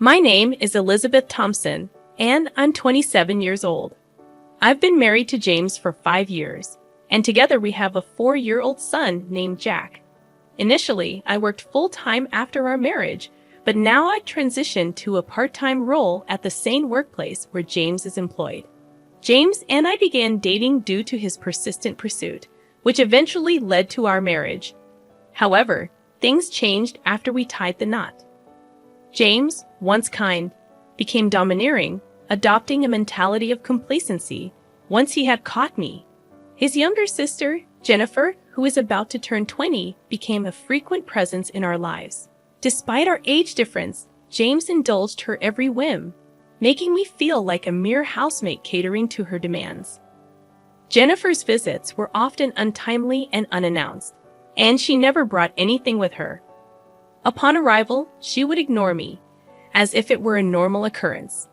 My name is Elizabeth Thompson, and I'm 27 years old. I've been married to James for 5 years, and together we have a 4-year-old son named Jack. Initially, I worked full-time after our marriage, but now I transitioned to a part-time role at the same workplace where James is employed. James and I began dating due to his persistent pursuit, which eventually led to our marriage. However, things changed after we tied the knot. James, once kind, became domineering, adopting a mentality of complacency once he had caught me. His younger sister, Jennifer, who is about to turn 20, became a frequent presence in our lives. Despite our age difference, James indulged her every whim, making me feel like a mere housemate catering to her demands. Jennifer's visits were often untimely and unannounced, and she never brought anything with her. Upon arrival, she would ignore me, as if it were a normal occurrence.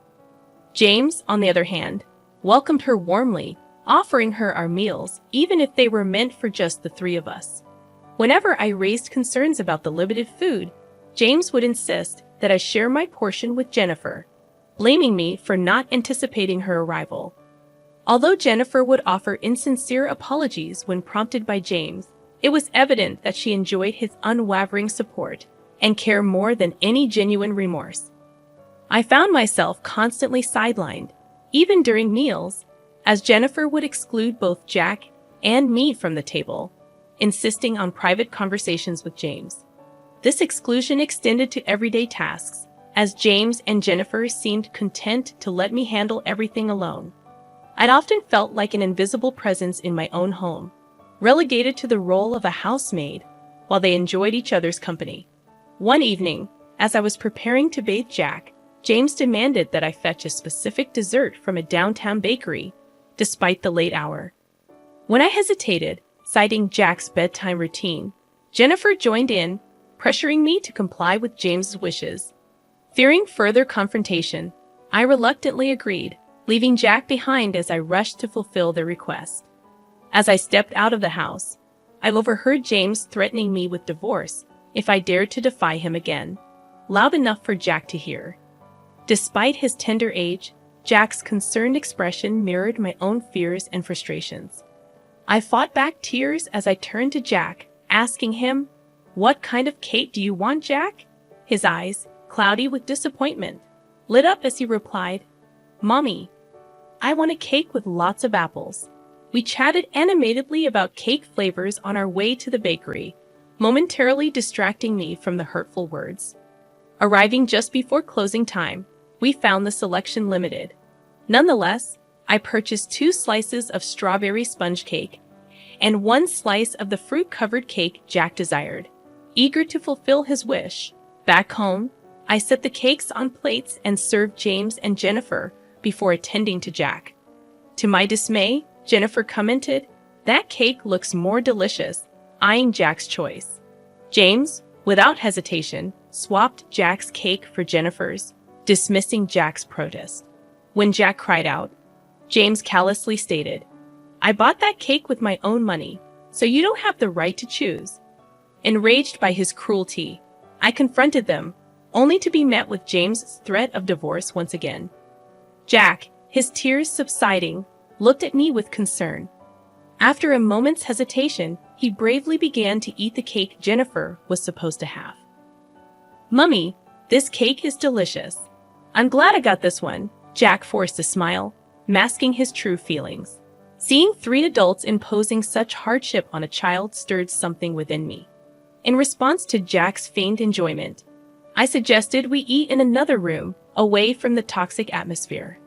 James, on the other hand, welcomed her warmly, offering her our meals, even if they were meant for just the three of us. Whenever I raised concerns about the limited food, James would insist that I share my portion with Jennifer, blaming me for not anticipating her arrival. Although Jennifer would offer insincere apologies when prompted by James, it was evident that she enjoyed his unwavering support and care more than any genuine remorse. I found myself constantly sidelined, even during meals, as Jennifer would exclude both Jack and me from the table, insisting on private conversations with James. This exclusion extended to everyday tasks, as James and Jennifer seemed content to let me handle everything alone. I'd often felt like an invisible presence in my own home, relegated to the role of a housemaid while they enjoyed each other's company. One evening, as I was preparing to bathe Jack, James demanded that I fetch a specific dessert from a downtown bakery, despite the late hour. When I hesitated, citing Jack's bedtime routine, Jennifer joined in, pressuring me to comply with James's wishes. Fearing further confrontation, I reluctantly agreed, leaving Jack behind as I rushed to fulfill their request. As I stepped out of the house, I overheard James threatening me with divorce if I dared to defy him again, loud enough for Jack to hear. Despite his tender age, Jack's concerned expression mirrored my own fears and frustrations. I fought back tears as I turned to Jack, asking him, "What kind of cake do you want, Jack?" His eyes, cloudy with disappointment, lit up as he replied, "Mommy, I want a cake with lots of apples." We chatted animatedly about cake flavors on our way to the bakery, momentarily distracting me from the hurtful words. Arriving just before closing time, we found the selection limited. Nonetheless, I purchased 2 slices of strawberry sponge cake and 1 slice of the fruit-covered cake Jack desired. Eager to fulfill his wish, back home, I set the cakes on plates and served James and Jennifer before attending to Jack. To my dismay, Jennifer commented, "That cake looks more delicious," eyeing Jack's choice. James, without hesitation, swapped Jack's cake for Jennifer's, dismissing Jack's protest. When Jack cried out, James callously stated, "I bought that cake with my own money, so you don't have the right to choose." Enraged by his cruelty, I confronted them, only to be met with James' threat of divorce once again. Jack, his tears subsiding, looked at me with concern. After a moment's hesitation, he bravely began to eat the cake Jennifer was supposed to have. "Mummy, this cake is delicious. I'm glad I got this one," Jack forced a smile, masking his true feelings. Seeing 3 adults imposing such hardship on a child stirred something within me. In response to Jack's feigned enjoyment, I suggested we eat in another room, away from the toxic atmosphere.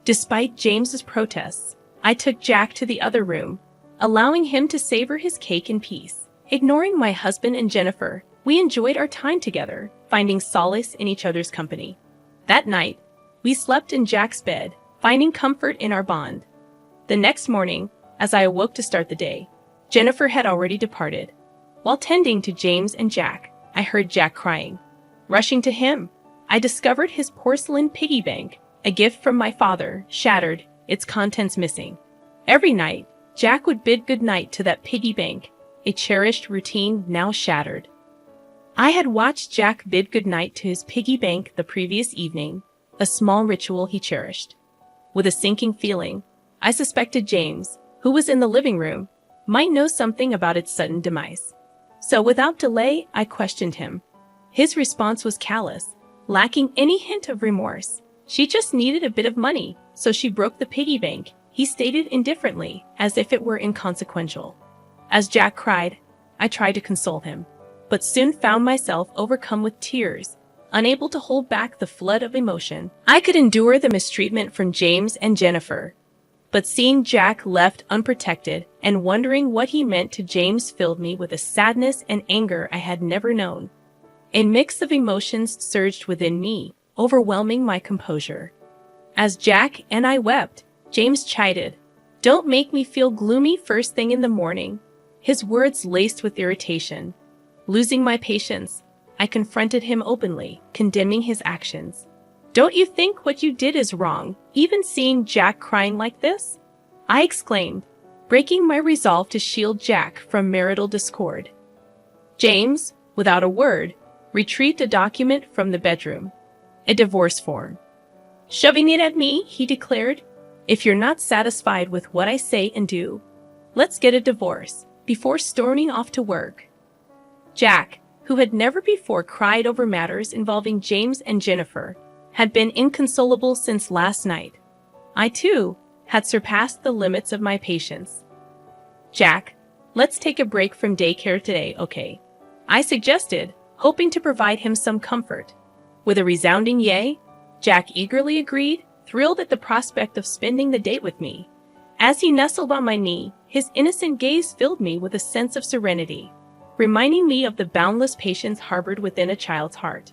Despite James's protests, I took Jack to the other room, allowing him to savor his cake in peace. Ignoring my husband and Jennifer, we enjoyed our time together, finding solace in each other's company. That night, we slept in Jack's bed, finding comfort in our bond. The next morning, as I awoke to start the day, Jennifer had already departed. While tending to James and Jack, I heard Jack crying. Rushing to him, I discovered his porcelain piggy bank, a gift from my father, shattered, its contents missing. Every night, Jack would bid goodnight to that piggy bank, a cherished routine now shattered. I had watched Jack bid goodnight to his piggy bank the previous evening, a small ritual he cherished. With a sinking feeling, I suspected James, who was in the living room, might know something about its sudden demise. So without delay, I questioned him. His response was callous, lacking any hint of remorse. She just needed a bit of money, so she broke the piggy bank, he stated indifferently, as if it were inconsequential. As Jack cried, I tried to console him, but soon found myself overcome with tears, unable to hold back the flood of emotion. I could endure the mistreatment from James and Jennifer, but seeing Jack left unprotected and wondering what he meant to James filled me with a sadness and anger I had never known. A mix of emotions surged within me, overwhelming my composure. As Jack and I wept, James chided, "Don't make me feel gloomy first thing in the morning," his words laced with irritation. Losing my patience, I confronted him openly, condemning his actions. "Don't you think what you did is wrong, even seeing Jack crying like this?" I exclaimed, breaking my resolve to shield Jack from marital discord. James, without a word, retrieved a document from the bedroom, a divorce form. Shoving it at me, he declared, "If you're not satisfied with what I say and do, let's get a divorce," before storming off to work. Jack, who had never before cried over matters involving James and Jennifer, had been inconsolable since last night. I, too, had surpassed the limits of my patience. "Jack, let's take a break from daycare today, okay?" I suggested, hoping to provide him some comfort. With a resounding yay, Jack eagerly agreed, thrilled at the prospect of spending the date with me. As he nestled on my knee, his innocent gaze filled me with a sense of serenity, reminding me of the boundless patience harbored within a child's heart.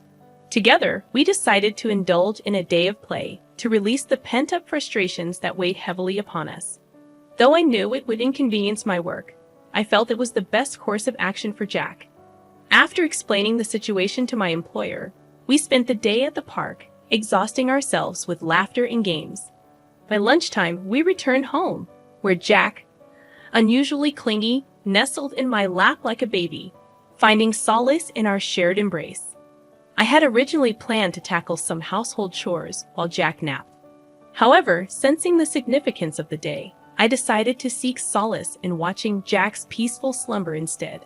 Together, we decided to indulge in a day of play to release the pent-up frustrations that weighed heavily upon us. Though I knew it would inconvenience my work, I felt it was the best course of action for Jack. After explaining the situation to my employer, we spent the day at the park, exhausting ourselves with laughter and games. By lunchtime, we returned home, where Jack, unusually clingy, nestled in my lap like a baby, finding solace in our shared embrace. I had originally planned to tackle some household chores while Jack napped. However, sensing the significance of the day, I decided to seek solace in watching Jack's peaceful slumber instead.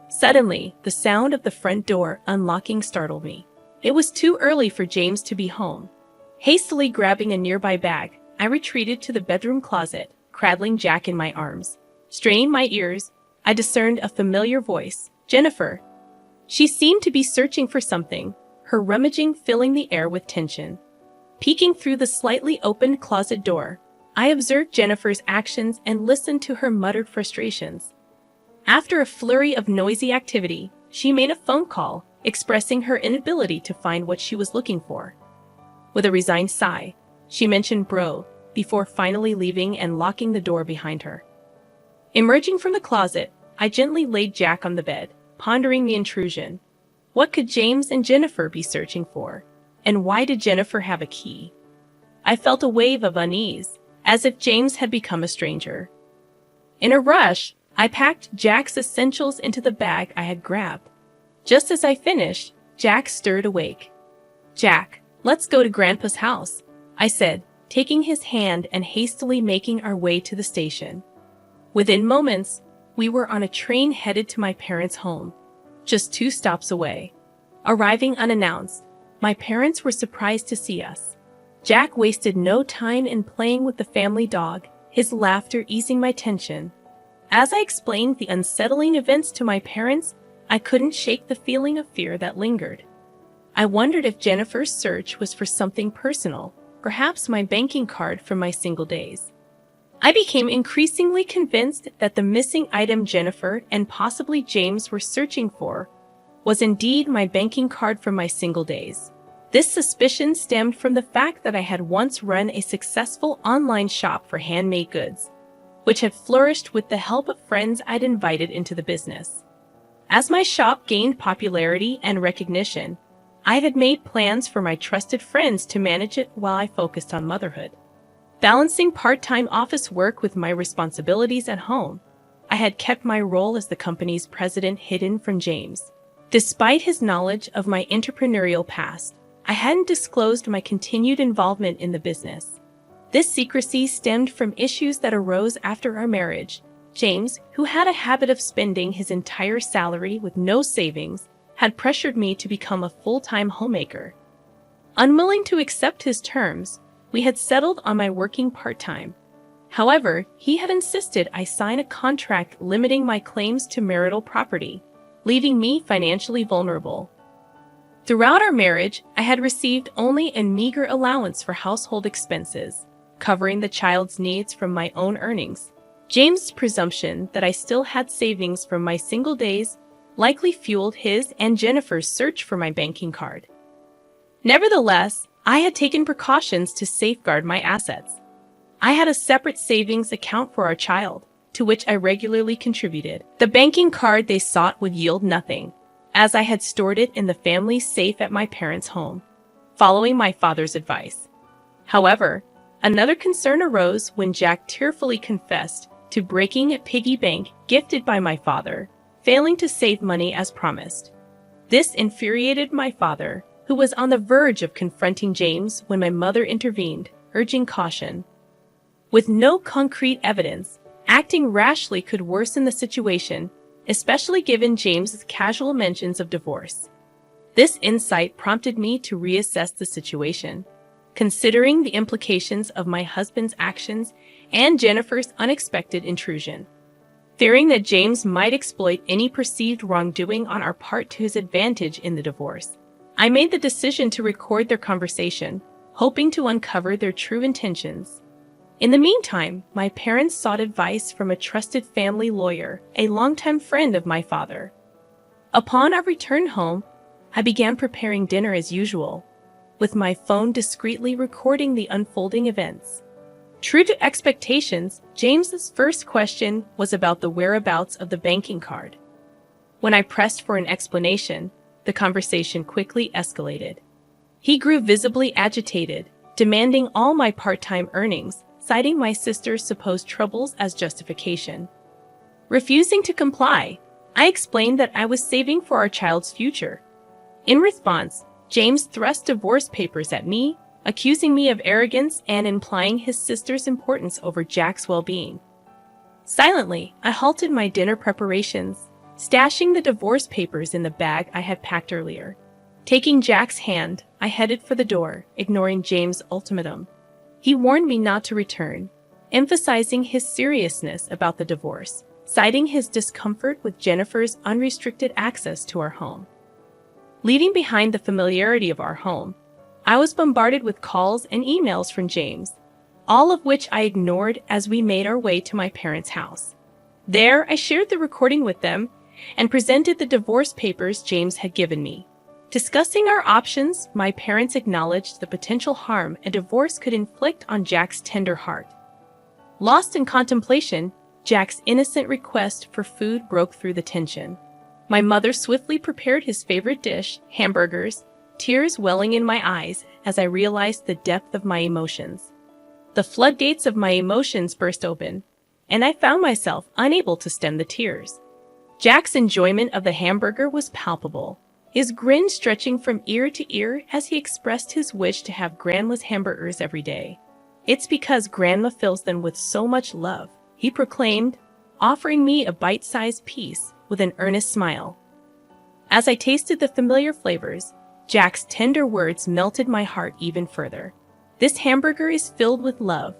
Suddenly, the sound of the front door unlocking startled me. It was too early for James to be home. Hastily grabbing a nearby bag, I retreated to the bedroom closet, cradling Jack in my arms. Straining my ears, I discerned a familiar voice, Jennifer. She seemed to be searching for something, her rummaging filling the air with tension. Peeking through the slightly opened closet door, I observed Jennifer's actions and listened to her muttered frustrations. After a flurry of noisy activity, she made a phone call, expressing her inability to find what she was looking for. With a resigned sigh, she mentioned bro, before finally leaving and locking the door behind her. Emerging from the closet, I gently laid Jack on the bed, pondering the intrusion. What could James and Jennifer be searching for? And why did Jennifer have a key? I felt a wave of unease, as if James had become a stranger. In a rush, I packed Jack's essentials into the bag I had grabbed. Just as I finished, Jack stirred awake. "Jack, let's go to Grandpa's house," I said, taking his hand and hastily making our way to the station. Within moments, we were on a train headed to my parents' home, just 2 stops away. Arriving unannounced, my parents were surprised to see us. Jack wasted no time in playing with the family dog, his laughter easing my tension. As I explained the unsettling events to my parents, I couldn't shake the feeling of fear that lingered. I wondered if Jennifer's search was for something personal, perhaps my banking card from my single days. I became increasingly convinced that the missing item Jennifer and possibly James were searching for was indeed my banking card from my single days. This suspicion stemmed from the fact that I had once run a successful online shop for handmade goods, which had flourished with the help of friends I'd invited into the business. As my shop gained popularity and recognition, I had made plans for my trusted friends to manage it while I focused on motherhood. Balancing part-time office work with my responsibilities at home, I had kept my role as the company's president hidden from James. Despite his knowledge of my entrepreneurial past, I hadn't disclosed my continued involvement in the business. This secrecy stemmed from issues that arose after our marriage. James, who had a habit of spending his entire salary with no savings, had pressured me to become a full-time homemaker. Unwilling to accept his terms, we had settled on my working part-time. However, he had insisted I sign a contract limiting my claims to marital property, leaving me financially vulnerable. Throughout our marriage, I had received only a meager allowance for household expenses, covering the child's needs from my own earnings. James' presumption that I still had savings from my single days likely fueled his and Jennifer's search for my banking card. Nevertheless, I had taken precautions to safeguard my assets. I had a separate savings account for our child, to which I regularly contributed. The banking card they sought would yield nothing, as I had stored it in the family safe at my parents' home, following my father's advice. However, another concern arose when Jack tearfully confessed to breaking a piggy bank gifted by my father, failing to save money as promised. This infuriated my father, who was on the verge of confronting James when my mother intervened, urging caution. With no concrete evidence, acting rashly could worsen the situation, especially given James's casual mentions of divorce. This insight prompted me to reassess the situation, considering the implications of my husband's actions and Jennifer's unexpected intrusion. Fearing that James might exploit any perceived wrongdoing on our part to his advantage in the divorce, I made the decision to record their conversation, hoping to uncover their true intentions. In the meantime, my parents sought advice from a trusted family lawyer, a longtime friend of my father. Upon our return home, I began preparing dinner as usual, with my phone discreetly recording the unfolding events. True to expectations, James's first question was about the whereabouts of the banking card. When I pressed for an explanation, the conversation quickly escalated. He grew visibly agitated, demanding all my part-time earnings, citing my sister's supposed troubles as justification. Refusing to comply, I explained that I was saving for our child's future. In response, James thrust divorce papers at me, accusing me of arrogance and implying his sister's importance over Jack's well-being. Silently, I halted my dinner preparations, stashing the divorce papers in the bag I had packed earlier. Taking Jack's hand, I headed for the door, ignoring James' ultimatum. He warned me not to return, emphasizing his seriousness about the divorce, citing his discomfort with Jennifer's unrestricted access to our home. Leaving behind the familiarity of our home, I was bombarded with calls and emails from James, all of which I ignored as we made our way to my parents' house. There, I shared the recording with them and presented the divorce papers James had given me. Discussing our options, my parents acknowledged the potential harm a divorce could inflict on Jack's tender heart. Lost in contemplation, Jack's innocent request for food broke through the tension. My mother swiftly prepared his favorite dish, hamburgers, tears welling in my eyes as I realized the depth of my emotions. The floodgates of my emotions burst open, and I found myself unable to stem the tears. Jack's enjoyment of the hamburger was palpable, his grin stretching from ear to ear as he expressed his wish to have Grandma's hamburgers every day. "It's because Grandma fills them with so much love," he proclaimed, offering me a bite-sized piece with an earnest smile. As I tasted the familiar flavors, Jack's tender words melted my heart even further. "This hamburger is filled with love.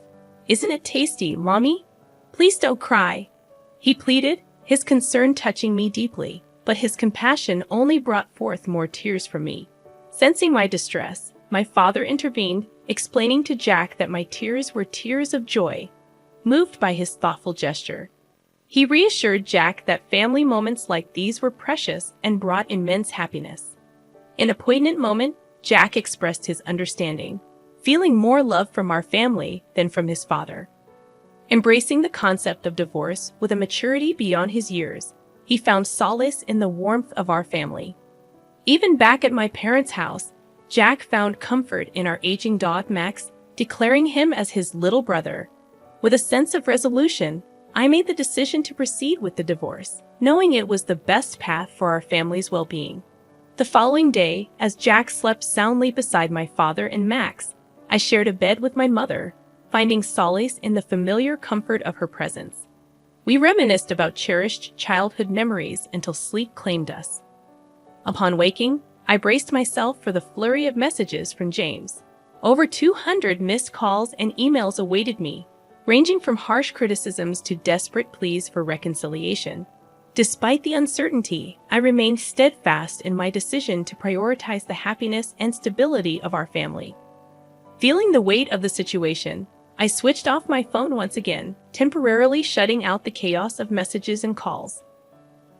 Isn't it tasty, Mommy? Please don't cry," he pleaded, his concern touching me deeply. But his compassion only brought forth more tears from me. Sensing my distress, my father intervened, explaining to Jack that my tears were tears of joy, moved by his thoughtful gesture. He reassured Jack that family moments like these were precious and brought immense happiness. In a poignant moment, Jack expressed his understanding, feeling more love from our family than from his father. Embracing the concept of divorce with a maturity beyond his years, he found solace in the warmth of our family. Even back at my parents' house, Jack found comfort in our aging dog Max, declaring him as his little brother. With a sense of resolution, I made the decision to proceed with the divorce, knowing it was the best path for our family's well-being. The following day, as Jack slept soundly beside my father and Max, I shared a bed with my mother, finding solace in the familiar comfort of her presence. We reminisced about cherished childhood memories until sleep claimed us. Upon waking, I braced myself for the flurry of messages from James. Over 200 missed calls and emails awaited me, ranging from harsh criticisms to desperate pleas for reconciliation. Despite the uncertainty, I remained steadfast in my decision to prioritize the happiness and stability of our family. Feeling the weight of the situation, I switched off my phone once again, temporarily shutting out the chaos of messages and calls.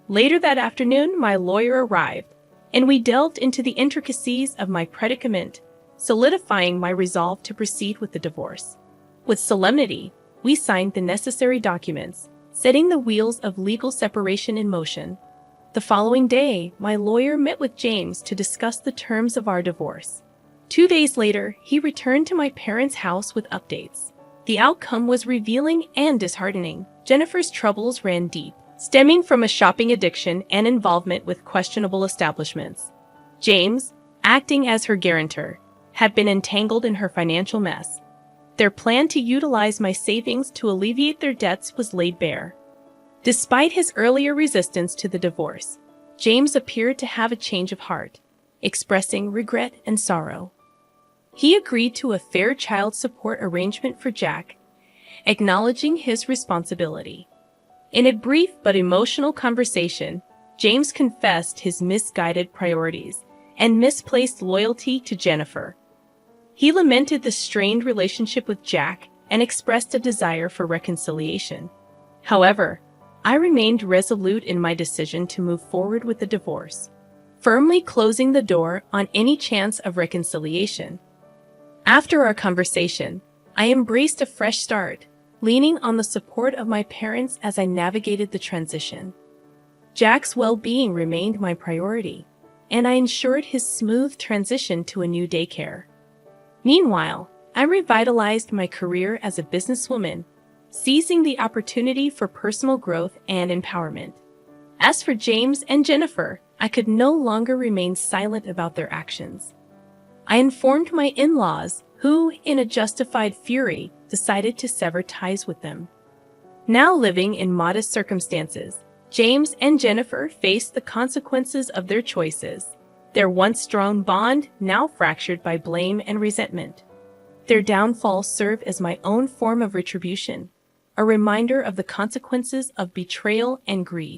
Later that afternoon, my lawyer arrived, and we delved into the intricacies of my predicament, solidifying my resolve to proceed with the divorce. With solemnity, we signed the necessary documents, setting the wheels of legal separation in motion. The following day, my lawyer met with James to discuss the terms of our divorce. 2 days later, he returned to my parents' house with updates. The outcome was revealing and disheartening. Jennifer's troubles ran deep, stemming from a shopping addiction and involvement with questionable establishments. James, acting as her guarantor, had been entangled in her financial mess. Their plan to utilize my savings to alleviate their debts was laid bare. Despite his earlier resistance to the divorce, James appeared to have a change of heart, expressing regret and sorrow. He agreed to a fair child support arrangement for Jack, acknowledging his responsibility. In a brief but emotional conversation, James confessed his misguided priorities and misplaced loyalty to Jennifer. He lamented the strained relationship with Jack and expressed a desire for reconciliation. However, I remained resolute in my decision to move forward with the divorce, firmly closing the door on any chance of reconciliation. After our conversation, I embraced a fresh start, leaning on the support of my parents as I navigated the transition. Jack's well-being remained my priority, and I ensured his smooth transition to a new daycare. Meanwhile, I revitalized my career as a businesswoman, seizing the opportunity for personal growth and empowerment. As for James and Jennifer, I could no longer remain silent about their actions. I informed my in-laws, who, in a justified fury, decided to sever ties with them. Now living in modest circumstances, James and Jennifer faced the consequences of their choices, their once strong bond now fractured by blame and resentment. Their downfall served as my own form of retribution, a reminder of the consequences of betrayal and greed.